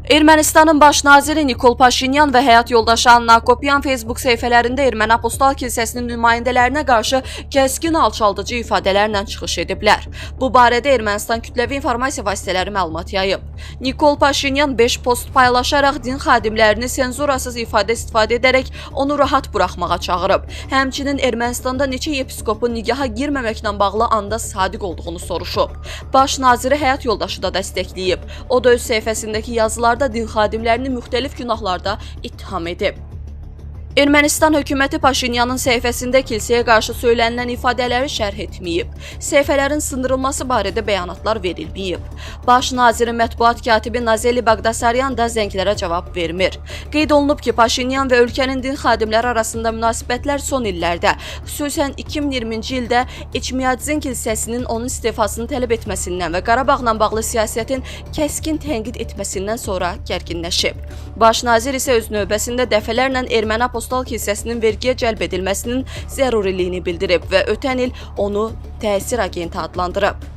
Ermənistanın baş naziri Nikol Paşinyan və həyat yoldaşı Anna Akopyan Facebook səhifələrində Erməni Apostol Kilsəsinin nümayəndələrinə qarşı kəskin alçaldıcı ifadələrlə çıxış ediblər. Bu barədə Ermənistan kütləvi informasiya vasitələri məlumat yayıb. Nikol Paşinyan 5 post paylaşaraq din xadimlərini senzurasız istifadə edərək onu rahat buraxmağa çağırıb. Həmçinin Ermənistanda neçə episkopun nigaha girməməklə bağlı anda sadiq olduğunu soruşub. Baş naziri həyat yoldaşı da dəstəkləyib. O da öz səhifəsindəki yazılarda din xadimlərini müxtəlif günahlarda ittiham edib. Ermənistan hökuməti Paşinyanın səhifəsində kilsəyə qarşı söylənilən ifadələri şərh etməyib. Səhifələrin sındırılması barədə bəyanatlar verilməyib. Baş nazirin mətbuat katibi Nazeli Baqdasaryan da zənglərə cavab vermir. Qeyd olunub ki, Paşinyan və ölkənin din xadimləri arasında münasibətlər son illərdə, xüsusən 2020-ci ildə Eçmiadzin kilsəsinin onun istefasını tələb etməsindən və Qarabağla bağlı siyasətin kəskin tənqid etməsindən sonra gərginləşib. Baş nazir isə öz növbəsində dəfələrlə Erməni Apostol Kilsəsinin vergiyə cəlb edilməsinin zəruriliyini bildirib və ötən il onu təsir agenti adlandırıb.